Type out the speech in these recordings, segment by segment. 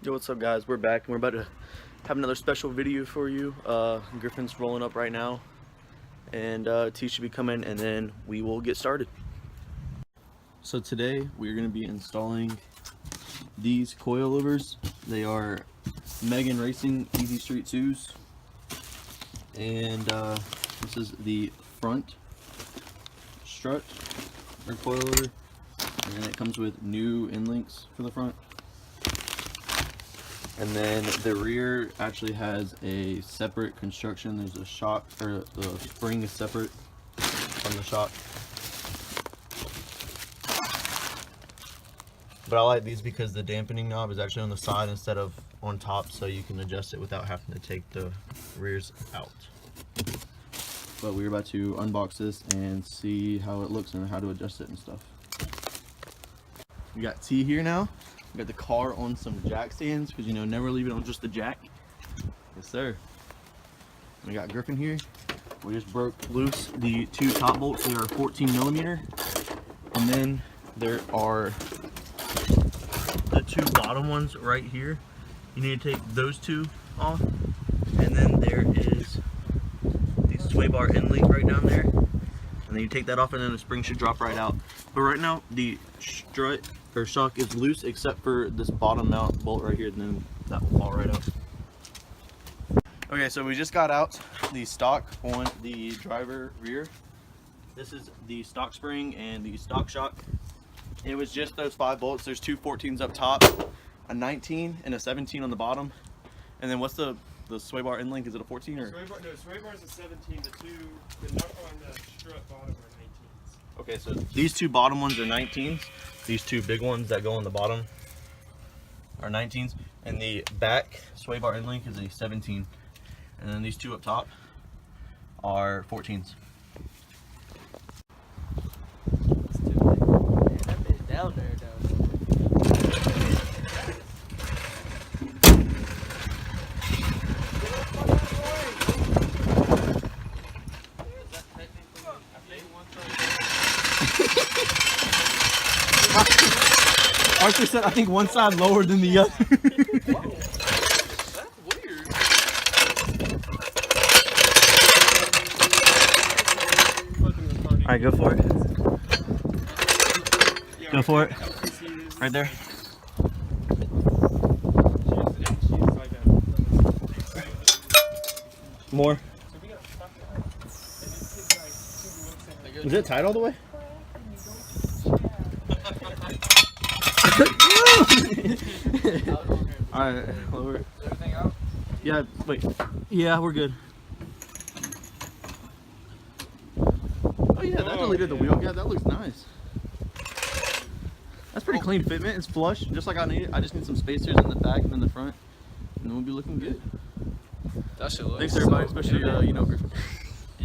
Yo, what's up guys? We're back and we're about to have another special video for you. Griffin's rolling up right now and T should be coming and then we will get started. So today we're going to be installing these coilovers. They are Megan Racing Easy Street 2s, and this is the front strut or coilover, and it comes with new end links for the front. And then the rear actually has a separate construction. There's a shock, or the spring is separate from the shock. But I like these because the dampening knob is actually on the side instead of on top, so you can adjust it without having to take the rears out. But we're about to unbox this and see how it looks and how to adjust it and stuff. We got T here now. We got the car on some jack stands because, you know, never leave it on just the jack. Yes sir. We got Griffin here. We just broke loose the two top bolts. They are 14mm, and then there are the two bottom ones right here. You need to take those two off, and then there is the sway bar end link right down there, and then you take that off and then the spring should drop right out. But right now the strut or shock is loose except for this bottom mount bolt right here, and then that will fall right out. Okay, so we just got out the stock on the driver rear. This is the stock spring and the stock shock. It was just those 5 bolts. There's two 14s up top, a 19 and a 17 on the bottom. And then what's the sway bar end link? Is it a 14 or? Sway bar is a 17. The knuckle on the strut bottom are 19s. Okay, so these two bottom ones are 19s. These two big ones that go on the bottom are 19s. And the back sway bar end link is a 17. And then these two up top are 14s. Down there, Archer said I think one side lower than the other. Whoa. That's weird. Alright, go for it. Go for it. Right there. More. Was it tight all the way? Alright, lower it. Everything out? Yeah, wait. Yeah, we're good. Oh yeah, that deleted the wheel. Yeah, that looks nice. That's pretty clean fitment. It's flush, just like I need it. I just need some spacers in the back and in the front, and then we'll be looking good. That shit looks. Thanks everybody, especially you know, Griffin.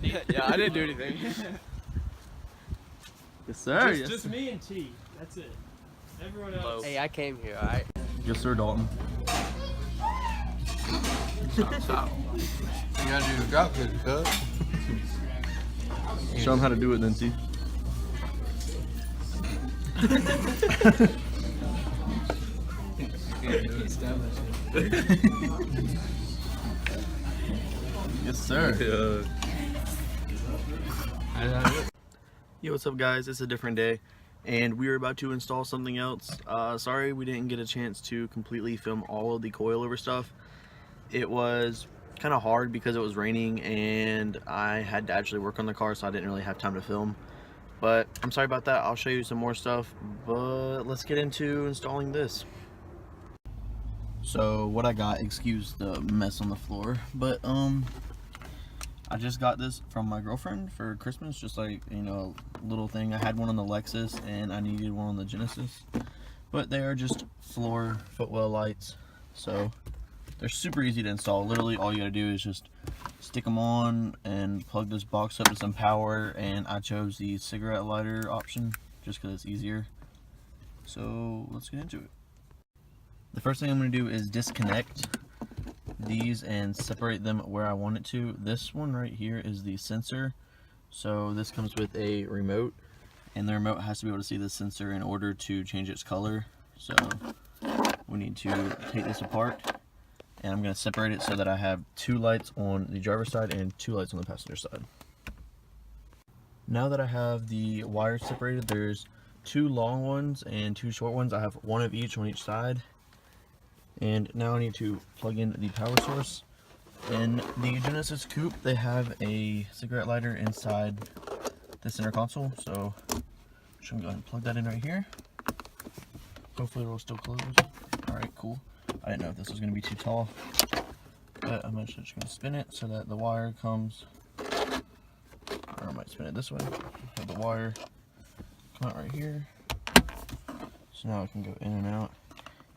Yeah, I didn't do anything. Yes sir. Just me and T. That's it. Everyone else. Hey, I came here, alright? Yes sir, Dalton. Stop. You gotta do the drop kick, cuz. Show them how to do it then, T. Yes sir. Yo, what's up guys? It's a different day and we are about to install something else. Sorry we didn't get a chance to completely film all of the coilover stuff. It was kind of hard because it was raining and I had to actually work on the car, so I didn't really have time to film. But I'm sorry about that. I'll show you some more stuff, but let's get into installing this. So what I got, excuse the mess on the floor, but I just got this from my girlfriend for Christmas, just like, you know, a little thing. I had one on the Lexus and I needed one on the Genesis, but they are just floor footwell lights, so they're super easy to install. Literally all you gotta do is just stick them on and plug this box up to some power, and I chose the cigarette lighter option just because it's easier. So let's get into it. The first thing I'm going to do is disconnect these and separate them where I want it to. This one right here is the sensor. So this comes with a remote, and the remote has to be able to see the sensor in order to change its color. So we need to take this apart, and I'm going to separate it so that I have 2 lights on the driver's side and 2 lights on the passenger side. Now that I have the wires separated, there's 2 long ones and 2 short ones. I have 1 of each on each side. And now I need to plug in the power source. In the Genesis Coupe, they have a cigarette lighter inside the center console, so I'm just gonna go ahead and plug that in right here. Hopefully it will still close. Alright, cool. I didn't know if this was gonna be too tall, but I'm actually just gonna spin it so that the wire comes, or I might spin it this way. Have the wire come out right here. So now it can go in and out.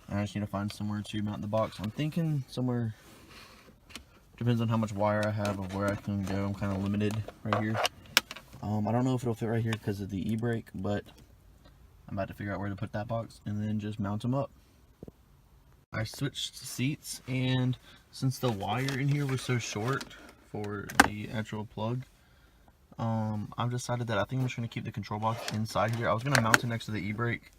And I just need to find somewhere to mount the box. I'm thinking somewhere, depends on how much wire I have of where I can go. I'm kind of limited right here. I don't know if it'll fit right here because of the e-brake, but I'm about to figure out where to put that box and then just mount them up. I switched seats, and since the wire in here was so short for the actual plug, I've decided that I think I'm just going to keep the control box inside here. I was going to mount it next to the e-brake,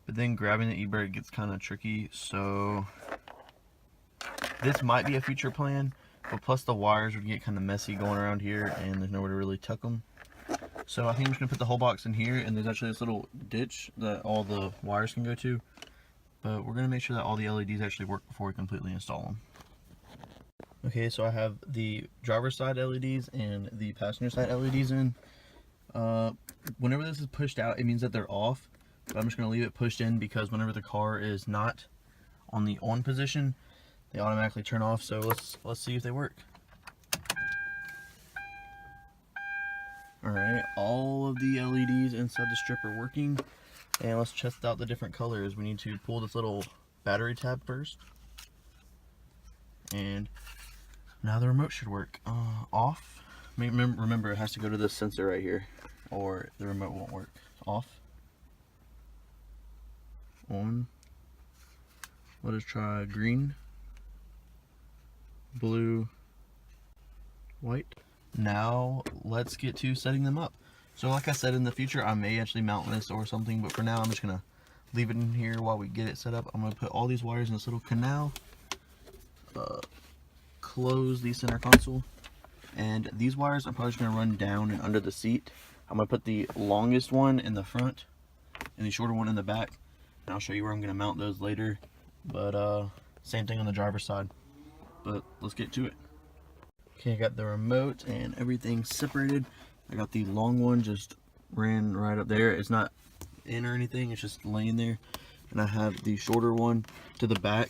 but then grabbing the e-brake gets kind of tricky, so this might be a future plan, but plus the wires would get kind of messy going around here, and there's nowhere to really tuck them. So I think I'm just going to put the whole box in here, and there's actually this little ditch that all the wires can go to, but we're going to make sure that all the LEDs actually work before we completely install them. Okay, so I have the driver's side LEDs and the passenger side LEDs in. Whenever this is pushed out, it means that they're off. But I'm just going to leave it pushed in because whenever the car is not on the on position, they automatically turn off. So let's see if they work. Alright, all of the LEDs inside the strip are working. And let's test out the different colors. We need to pull this little battery tab first. And now the remote should work. Off. Remember, it has to go to this sensor right here, or the remote won't work. Off. On. Let us try green, blue, white. Now let's get to setting them up. So like I said, in the future I may actually mount this or something, but for now I'm just gonna leave it in here while we get it set up. I'm gonna put all these wires in this little canal, close the center console, and these wires I'm probably just gonna run down and under the seat. I'm gonna put the longest one in the front and the shorter one in the back, and I'll show you where I'm gonna mount those later. But same thing on the driver's side. But let's get to it. Okay, I got the remote and everything separated. I got the long one just ran right up there. It's not in or anything, it's just laying there. And I have the shorter one to the back.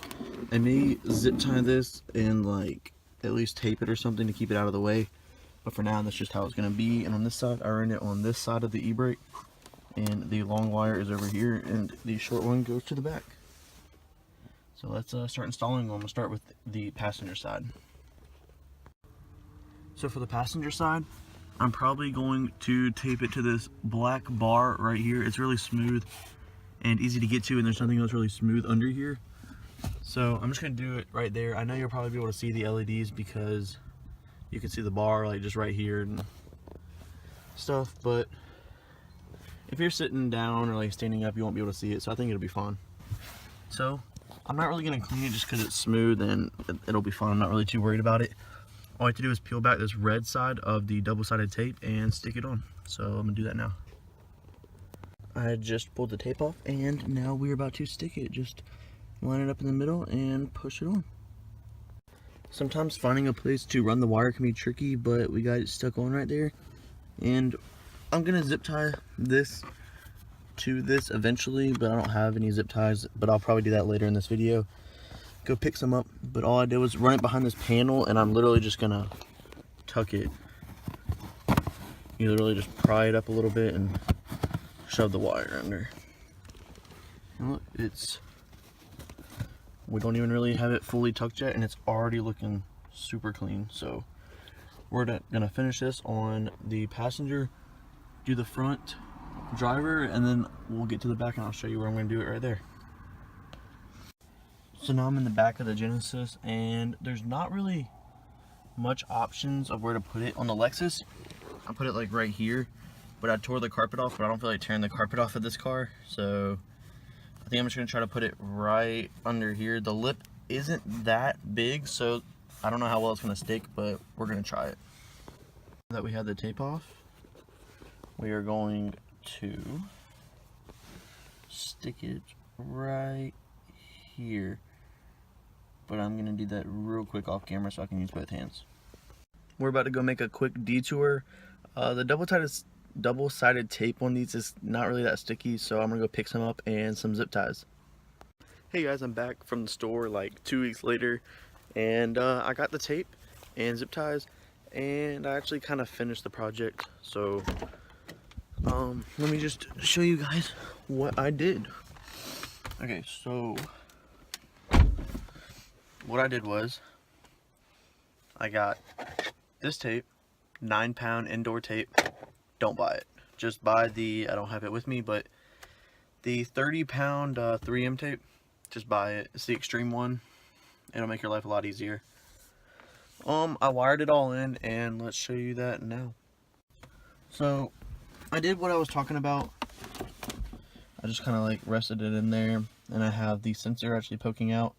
I may zip tie this and like at least tape it or something to keep it out of the way. But for now, that's just how it's gonna be. And on this side, I ran it on this side of the e-brake. And the long wire is over here and the short one goes to the back. So let's start installing them. I'm gonna start with the passenger side. So for the passenger side, I'm probably going to tape it to this black bar right here. It's really smooth and easy to get to, and there's nothing else really smooth under here. So I'm just gonna do it right there. I know you'll probably be able to see the LEDs because you can see the bar like just right here and stuff, but if you're sitting down or like standing up, you won't be able to see it, so I think it'll be fine. So I'm not really gonna clean it just because it's smooth and it'll be fine. I'm not really too worried about it. All I have to do is peel back this red side of the double-sided tape and stick it on. So I'm gonna do that now. I just pulled the tape off and now we're about to stick it. Just line it up in the middle and push it on. Sometimes finding a place to run the wire can be tricky, but we got it stuck on right there. And I'm gonna zip tie this to this eventually, but I don't have any zip ties, but I'll probably do that later in this video. Go pick some up, but all I did was run it behind this panel, and I'm literally just gonna tuck it. You literally just pry it up a little bit and shove the wire under. And look, we don't even really have it fully tucked yet, and it's already looking super clean. So we're gonna finish this on the passenger, do the front driver, and then we'll get to the back and I'll show you where I'm gonna do it right there. So now I'm in the back of the Genesis, and there's not really much options of where to put it. On the Lexus, I put it like right here, but I tore the carpet off, but I don't feel like tearing the carpet off of this car, so I think I'm just gonna try to put it right under here. The lip isn't that big, so I don't know how well it's gonna stick, but we're gonna try it. Now that we have the tape off, we are going to stick it right here. But I'm gonna do that real quick off camera so I can use both hands. We're about to go make a quick detour. The double-sided tape on these is not really that sticky, so I'm gonna go pick some up and some zip ties. Hey guys, I'm back from the store like 2 weeks later, and I got the tape and zip ties, and I actually kind of finished the project. So let me just show you guys what I did. Okay, so what I did was I got this tape, 9-pound indoor tape. Don't buy it. Just buy the, I don't have it with me, but the 30-pound 3M tape. Just buy it. It's the extreme one. It'll make your life a lot easier. I wired it all in, and let's show you that now. So I did what I was talking about. I just kind of like rested it in there, and I have the sensor actually poking out,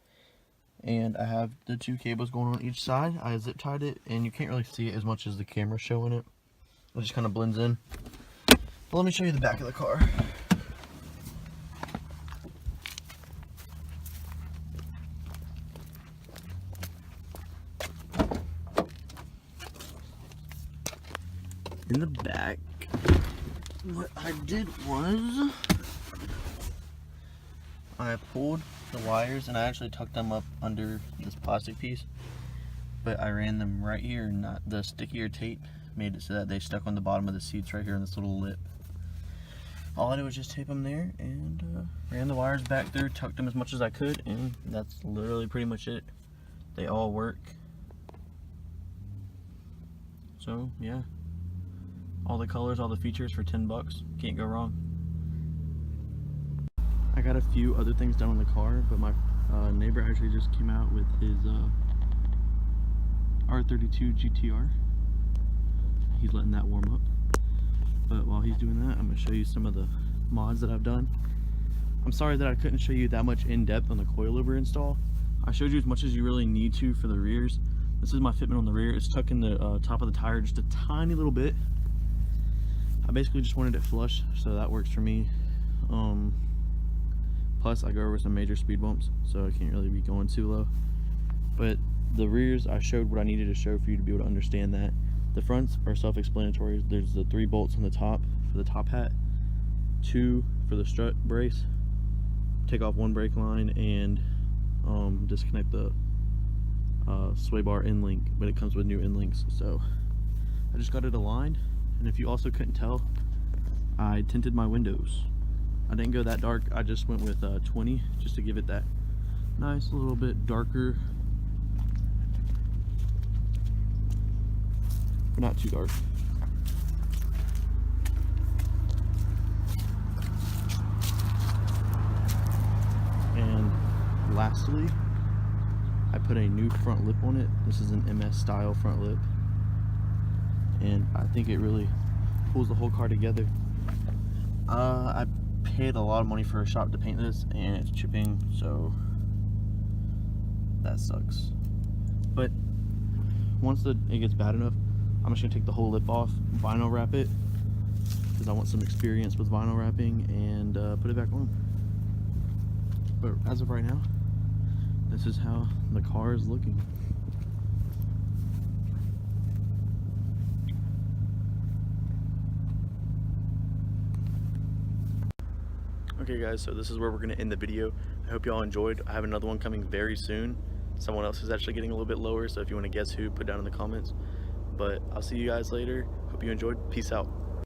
and I have the 2 cables going on each side. I zip tied it, and you can't really see it as much as the camera showing it. It just kind of blends in. But let me show you the back of the car. In the back, what I did was I pulled the wires, and I actually tucked them up under this plastic piece, but I ran them right here, not the stickier tape made it so that they stuck on the bottom of the seats right here in this little lip. All I did was just tape them there, and ran the wires back through, tucked them as much as I could, and that's literally pretty much it. They all work. So yeah, all the colors, all the features for 10 bucks. Can't go wrong. I got a few other things done on the car, but my neighbor actually just came out with his R32 GTR. He's letting that warm up. But while he's doing that, I'm going to show you some of the mods that I've done. I'm sorry that I couldn't show you that much in depth on the coilover install. I showed you as much as you really need to for the rears. This is my fitment on the rear. It's tucked in the top of the tire just a tiny little bit. I basically just wanted it flush, so that works for me. Plus I go over some major speed bumps, so I can't really be going too low. But the rears, I showed what I needed to show for you to be able to understand that. The fronts are self-explanatory. There's the 3 bolts on the top for the top hat, 2 for the strut brace, take off 1 brake line, and disconnect the sway bar end link, but it comes with new end links. So I just got it aligned, and if you also couldn't tell, I tinted my windows. I didn't go that dark. I just went with 20 just to give it that nice little bit darker, but not too dark. And lastly, I put a new front lip on it. This is an MS style front lip, and I think it really pulls the whole car together. I paid a lot of money for a shop to paint this, and it's chipping, so that sucks. But once it gets bad enough, I'm just gonna take the whole lip off, vinyl wrap it, because I want some experience with vinyl wrapping, and put it back on. But as of right now, this is how the car is looking. Okay guys, so this is where we're going to end the video. I hope y'all enjoyed. I have another one coming very soon. Someone else is actually getting a little bit lower, so if you want to guess who, put down in the comments. But I'll see you guys later. Hope you enjoyed. Peace out.